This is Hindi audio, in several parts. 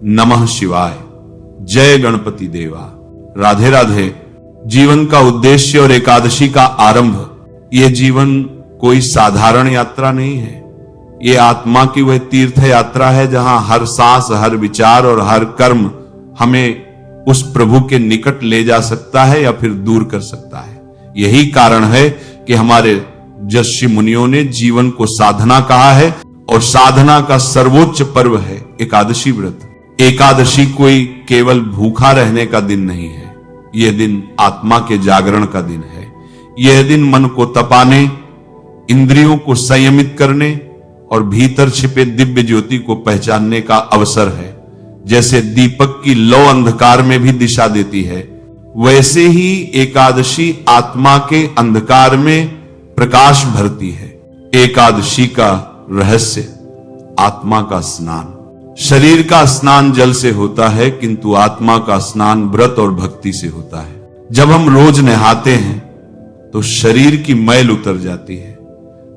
नमः शिवाय। जय गणपति देवा। राधे राधे। जीवन का उद्देश्य और एकादशी का आरंभ, ये जीवन कोई साधारण यात्रा नहीं है। ये आत्मा की वह तीर्थ यात्रा है जहां हर सांस, हर विचार और हर कर्म हमें उस प्रभु के निकट ले जा सकता है या फिर दूर कर सकता है। यही कारण है कि हमारे ऋषि मुनियों ने जीवन को साधना कहा है और साधना का सर्वोच्च पर्व है एकादशी व्रत। एकादशी कोई केवल भूखा रहने का दिन नहीं है, यह दिन आत्मा के जागरण का दिन है। यह दिन मन को तपाने, इंद्रियों को संयमित करने और भीतर छिपे दिव्य ज्योति को पहचानने का अवसर है। जैसे दीपक की लौ अंधकार में भी दिशा देती है, वैसे ही एकादशी आत्मा के अंधकार में प्रकाश भरती है। एकादशी का रहस्य, आत्मा का स्नान। शरीर का स्नान जल से होता है, किंतु आत्मा का स्नान व्रत और भक्ति से होता है। जब हम रोज नहाते हैं तो शरीर की मैल उतर जाती है,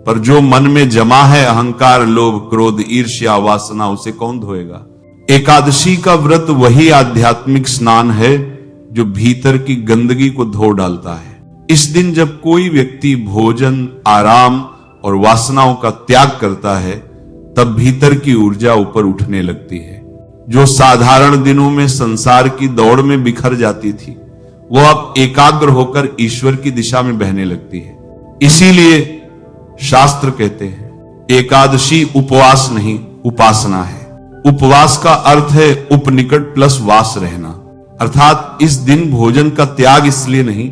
पर जो मन में जमा है अहंकार, लोभ, क्रोध, ईर्ष्या, वासना, उसे कौन धोएगा। एकादशी का व्रत वही आध्यात्मिक स्नान है जो भीतर की गंदगी को धो डालता है। इस दिन जब कोई व्यक्ति भोजन, आराम और वासनाओं का त्याग करता है, तब भीतर की ऊर्जा ऊपर उठने लगती है। जो साधारण दिनों में संसार की दौड़ में बिखर जाती थी, वो अब एकाग्र होकर ईश्वर की दिशा में बहने लगती है। इसीलिए शास्त्र कहते हैं एकादशी उपवास नहीं, उपासना है। उपवास का अर्थ है उपनिकट प्लस वास रहना, अर्थात इस दिन भोजन का त्याग इसलिए नहीं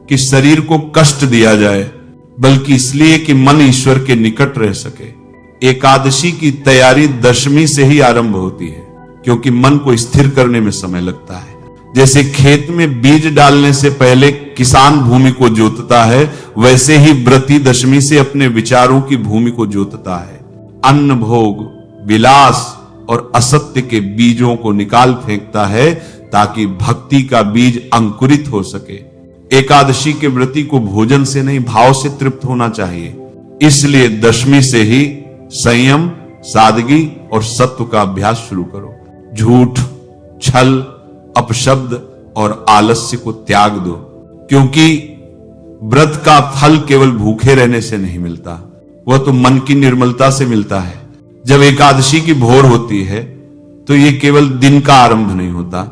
कि शरीर को कष्ट दिया जाए, बल्कि इसलिए कि मन ईश्वर के निकट रह सके। एकादशी की तैयारी दशमी से ही आरंभ होती है, क्योंकि मन को स्थिर करने में समय लगता है। जैसे खेत में बीज डालने से पहले किसान भूमि को जोतता है, वैसे ही व्रती दशमी से अपने विचारों की भूमि को जोतता है। अन्न भोग, विलास और असत्य के बीजों को निकाल फेंकता है ताकि भक्ति का बीज अंकुरित हो सके। एकादशी के व्रती को भोजन से नहीं, भाव से तृप्त होना चाहिए। इसलिए दशमी से ही संयम, सादगी और सत्व का अभ्यास शुरू करो। झूठ, छल, अपशब्द और आलस्य को त्याग दो, क्योंकि व्रत का फल केवल भूखे रहने से नहीं मिलता, वह तो मन की निर्मलता से मिलता है। जब एकादशी की भोर होती है तो यह केवल दिन का आरंभ नहीं होता,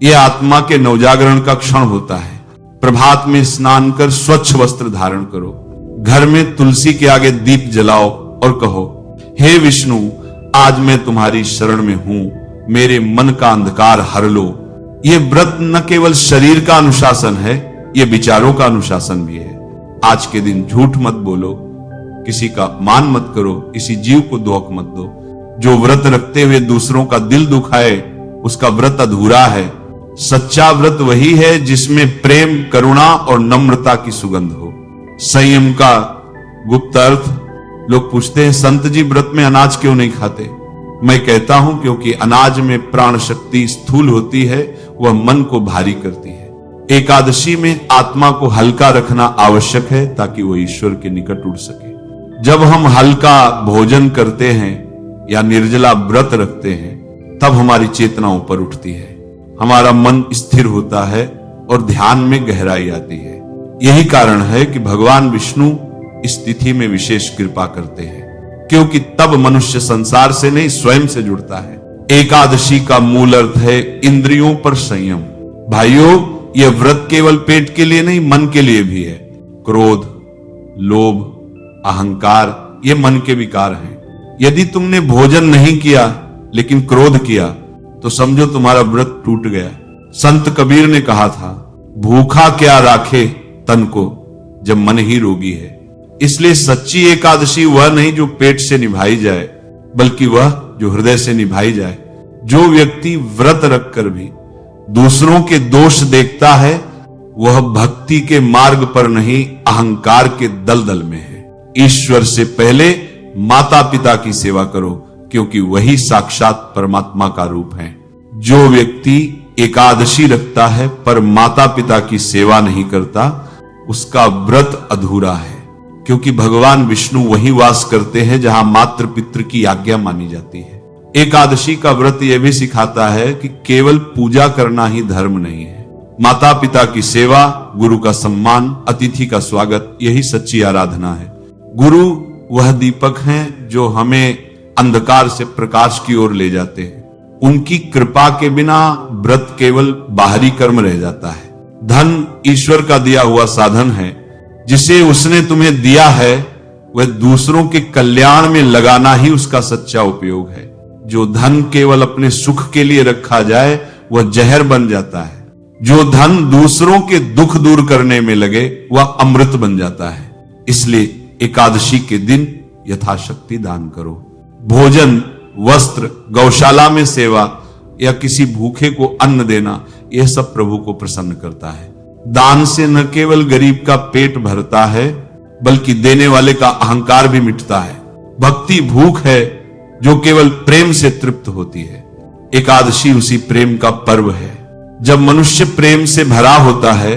यह आत्मा के नवजागरण का क्षण होता है। प्रभात में स्नान कर स्वच्छ वस्त्र धारण करो, घर में तुलसी के आगे दीप जलाओ और कहो, हे विष्णु, आज मैं तुम्हारी शरण में हूं, मेरे मन का अंधकार हर लो। यह व्रत न केवल शरीर का अनुशासन है, यह विचारों का अनुशासन भी है। आज के दिन झूठ मत बोलो, किसी का अपमान मत करो, किसी जीव को धोखा मत दो। जो व्रत रखते हुए दूसरों का दिल दुखाए, उसका व्रत अधूरा है। सच्चा व्रत वही है जिसमें प्रेम, करुणा और नम्रता की सुगंध हो। संयम का गुप्त अर्थ, लोग पूछते हैं संत जी व्रत में अनाज क्यों नहीं खाते। मैं कहता हूं क्योंकि अनाज में प्राण शक्ति स्थूल होती है, वह मन को भारी करती है। एकादशी में आत्मा को हल्का रखना आवश्यक है ताकि वह ईश्वर के निकट उड़ सके। जब हम हल्का भोजन करते हैं या निर्जला व्रत रखते हैं, तब हमारी चेतना ऊपर उठती है, हमारा मन स्थिर होता है और ध्यान में गहराई आती है। यही कारण है कि भगवान विष्णु इस तिथि में विशेष कृपा करते हैं, क्योंकि तब मनुष्य संसार से नहीं स्वयं से जुड़ता है। एकादशी का मूल अर्थ है इंद्रियों पर संयम। भाइयों, यह व्रत केवल पेट के लिए नहीं, मन के लिए भी है। क्रोध, लोभ, अहंकार, ये मन के विकार हैं। यदि तुमने भोजन नहीं किया लेकिन क्रोध किया तो समझो तुम्हारा व्रत टूट गया। संत कबीर ने कहा था, भूखा क्या राखे तन को जब मन ही रोगी है। इसलिए सच्ची एकादशी वह नहीं जो पेट से निभाई जाए, बल्कि वह जो हृदय से निभाई जाए। जो व्यक्ति व्रत रखकर भी दूसरों के दोष देखता है, वह भक्ति के मार्ग पर नहीं, अहंकार के दलदल में है। ईश्वर से पहले माता पिता की सेवा करो, क्योंकि वही साक्षात परमात्मा का रूप है। जो व्यक्ति एकादशी रखता है पर माता पिता की सेवा नहीं करता, उसका व्रत अधूरा है, क्योंकि भगवान विष्णु वही वास करते हैं जहां मातृ पितृ की आज्ञा मानी जाती है। एकादशी का व्रत यह भी सिखाता है कि केवल पूजा करना ही धर्म नहीं है। माता पिता की सेवा, गुरु का सम्मान, अतिथि का स्वागत, यही सच्ची आराधना है। गुरु वह दीपक हैं जो हमें अंधकार से प्रकाश की ओर ले जाते हैं। उनकी कृपा के बिना व्रत केवल बाहरी कर्म रह जाता है। धन ईश्वर का दिया हुआ साधन है। जिसे उसने तुम्हें दिया है वह दूसरों के कल्याण में लगाना ही उसका सच्चा उपयोग है। जो धन केवल अपने सुख के लिए रखा जाए वह जहर बन जाता है। जो धन दूसरों के दुख दूर करने में लगे वह अमृत बन जाता है। इसलिए एकादशी के दिन यथाशक्ति दान करो। भोजन, वस्त्र, गौशाला में सेवा या किसी भूखे को अन्न देना, यह सब प्रभु को प्रसन्न करता है। दान से न केवल गरीब का पेट भरता है बल्कि देने वाले का अहंकार भी मिटता है। भक्ति भूख है जो केवल प्रेम से तृप्त होती है। एकादशी उसी प्रेम का पर्व है। जब मनुष्य प्रेम से भरा होता है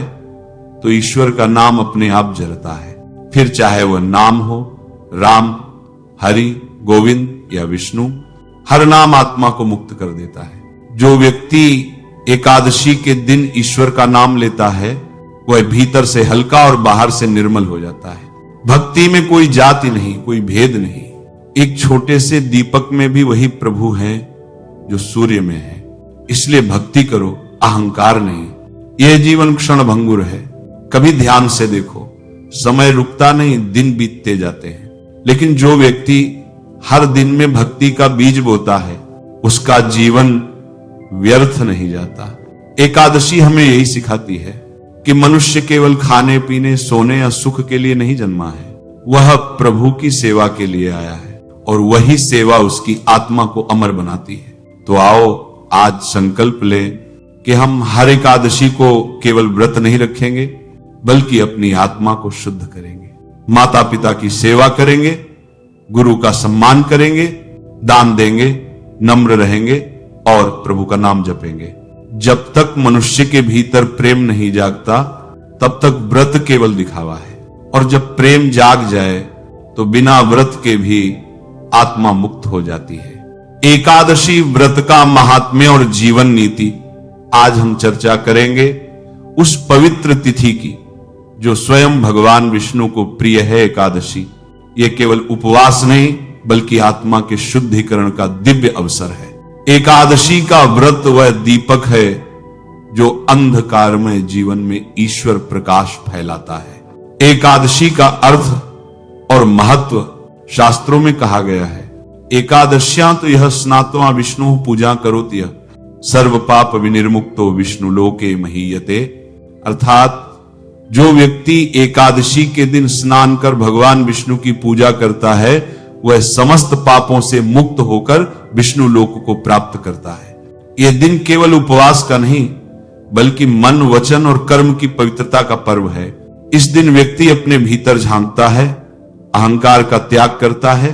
तो ईश्वर का नाम अपने आप जरता है। फिर चाहे वह नाम हो राम, हरि, गोविंद या विष्णु, हर नाम आत्मा को मुक्त कर देता है। जो व्यक्ति एकादशी के दिन ईश्वर का नाम लेता है वह भीतर से हल्का और बाहर से निर्मल हो जाता है। भक्ति में कोई जाति नहीं, कोई भेद नहीं। एक छोटे से दीपक में भी वही प्रभु है जो सूर्य में है। इसलिए भक्ति करो, अहंकार नहीं। यह जीवन क्षण भंगुर है। कभी ध्यान से देखो, समय रुकता नहीं, दिन बीतते जाते हैं। लेकिन जो व्यक्ति हर दिन में भक्ति का बीज बोता है उसका जीवन व्यर्थ नहीं जाता। एकादशी हमें यही सिखाती है कि मनुष्य केवल खाने पीने, सोने या सुख के लिए नहीं जन्मा है। वह प्रभु की सेवा के लिए आया है और वही सेवा उसकी आत्मा को अमर बनाती है। तो आओ आज संकल्प लें कि हम हर एकादशी को केवल व्रत नहीं रखेंगे बल्कि अपनी आत्मा को शुद्ध करेंगे। माता पिता की सेवा करेंगे, गुरु का सम्मान करेंगे, दान देंगे, नम्र रहेंगे और प्रभु का नाम जपेंगे। जब तक मनुष्य के भीतर प्रेम नहीं जागता तब तक व्रत केवल दिखावा है। और जब प्रेम जाग जाए तो बिना व्रत के भी आत्मा मुक्त हो जाती है। एकादशी व्रत का महात्म्य और जीवन नीति आज हम चर्चा करेंगे उस पवित्र तिथि की जो स्वयं भगवान विष्णु को प्रिय है। एकादशी ये केवल उपवास नहीं बल्कि आत्मा के शुद्धिकरण का दिव्य अवसर है। एकादशी का व्रत वह दीपक है जो अंधकारमय जीवन में ईश्वर प्रकाश फैलाता है। एकादशी का अर्थ और महत्व शास्त्रों में कहा गया है। एकादश्यां तो यह स्नात्वा विष्णु पूजा करोति सर्व पाप विनिर्मुक्तो विष्णु लोके महीयते। अर्थात जो व्यक्ति एकादशी के दिन स्नान कर भगवान विष्णु की पूजा करता है वह समस्त पापों से मुक्त होकर विष्णु लोक को प्राप्त करता है। यह दिन केवल उपवास का नहीं बल्कि मन, वचन और कर्म की पवित्रता का पर्व है। इस दिन व्यक्ति अपने भीतर झांकता है, अहंकार का त्याग करता है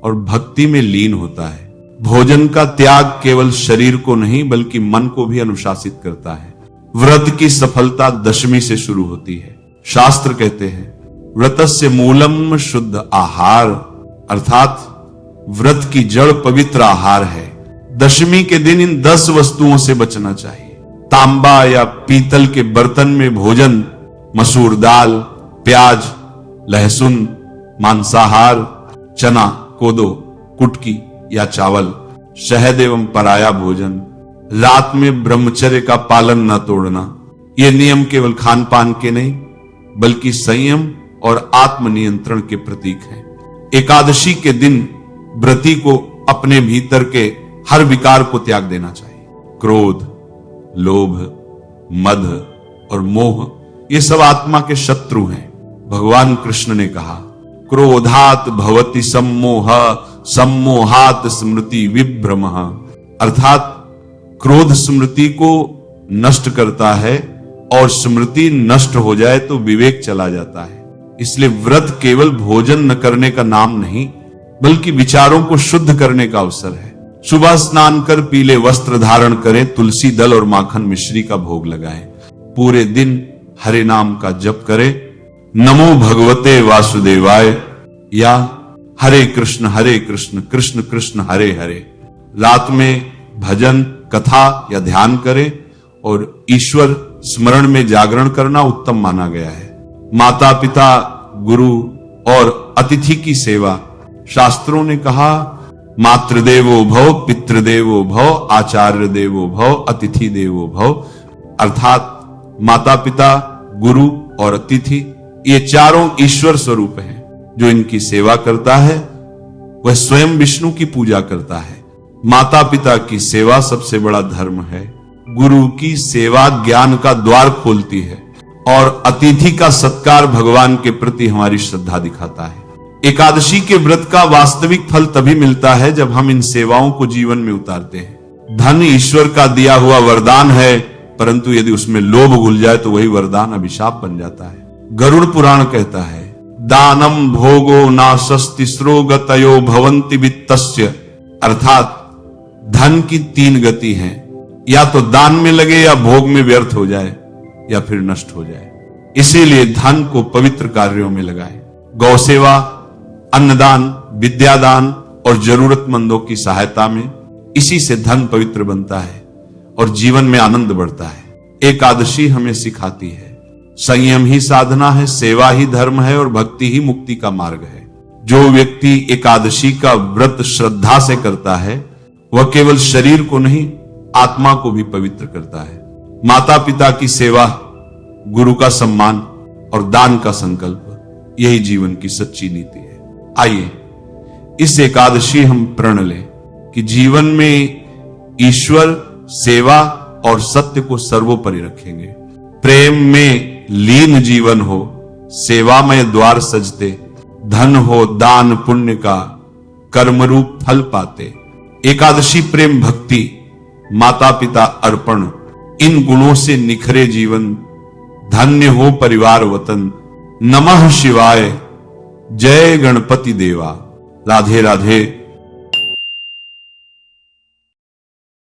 और भक्ति में लीन होता है। भोजन का त्याग केवल शरीर को नहीं बल्कि मन को भी अनुशासित करता है। व्रत की सफलता दशमी से शुरू होती है। शास्त्र कहते हैं व्रतस्य मूलम शुद्ध आहार, अर्थात व्रत की जड़ पवित्र आहार है। दशमी के दिन इन 10 वस्तुओं से बचना चाहिए। तांबा या पीतल के बर्तन में भोजन, मसूर दाल, प्याज, लहसुन, मांसाहार, चना, कोदो, कुटकी या चावल, शहद एवं पराया भोजन, रात में ब्रह्मचर्य का पालन न तोड़ना। ये नियम केवल खान पान के नहीं बल्कि संयम और आत्मनियंत्रण के प्रतीक हैं। एकादशी के दिन व्रती को अपने भीतर के हर विकार को त्याग देना चाहिए। क्रोध, लोभ, मद और मोह ये सब आत्मा के शत्रु हैं। भगवान कृष्ण ने कहा क्रोधात भवति सम्मोह, सम्मोहात स्मृति विभ्रमः। अर्थात क्रोध स्मृति को नष्ट करता है और स्मृति नष्ट हो जाए तो विवेक चला जाता है। इसलिए व्रत केवल भोजन न करने का नाम नहीं बल्कि विचारों को शुद्ध करने का अवसर है। सुबह स्नान कर पीले वस्त्र धारण करें, तुलसी दल और माखन मिश्री का भोग लगाएं। पूरे दिन हरे नाम का जप करें, नमो भगवते वासुदेवाय या हरे कृष्ण कृष्ण कृष्ण हरे हरे। रात में भजन, कथा या ध्यान करें और ईश्वर स्मरण में जागरण करना उत्तम माना गया है। माता पिता, गुरु और अतिथि की सेवा, शास्त्रों ने कहा मातृदेवो भव, पितृदेवो भव, आचार्य देवो भव, अतिथि देवो भव। अर्थात माता पिता, गुरु और अतिथि ये चारों ईश्वर स्वरूप हैं। जो इनकी सेवा करता है वह स्वयं विष्णु की पूजा करता है। माता पिता की सेवा सबसे बड़ा धर्म है। गुरु की सेवा ज्ञान का द्वार खोलती है और अतिथि का सत्कार भगवान के प्रति हमारी श्रद्धा दिखाता है। एकादशी के व्रत का वास्तविक फल तभी मिलता है जब हम इन सेवाओं को जीवन में उतारते हैं। धन ईश्वर का दिया हुआ वरदान है, परंतु यदि उसमें लोभ घुल जाए तो वही वरदान अभिशाप बन जाता है। गरुड़ पुराण कहता है दानम भोगो नाशस्तिस्रो गतयो भवन्ति वित्तस्य। अर्थात धन की 3 गति हैं, या तो दान में लगे या भोग में व्यर्थ हो जाए या फिर नष्ट हो जाए। इसीलिए धन को पवित्र कार्यों में लगाएं। गौ सेवा, अन्नदान, विद्यादान और जरूरतमंदों की सहायता में, इसी से धन पवित्र बनता है और जीवन में आनंद बढ़ता है। एकादशी हमें सिखाती है संयम ही साधना है, सेवा ही धर्म है और भक्ति ही मुक्ति का मार्ग है। जो व्यक्ति एकादशी का व्रत श्रद्धा से करता है वह केवल शरीर को नहीं आत्मा को भी पवित्र करता है। माता पिता की सेवा, गुरु का सम्मान और दान का संकल्प, यही जीवन की सच्ची नीति है। आइए इस एकादशी हम प्रण लें कि जीवन में ईश्वर, सेवा और सत्य को सर्वोपरि रखेंगे। प्रेम में लीन जीवन हो, सेवामय द्वार सजते, धन हो दान पुण्य का, कर्म रूप फल पाते। एकादशी प्रेम भक्ति, माता पिता अर्पण, इन गुणों से निखरे जीवन। धन्य हो परिवार वतन। नमः शिवाय। जय गणपति देवा। राधे राधे।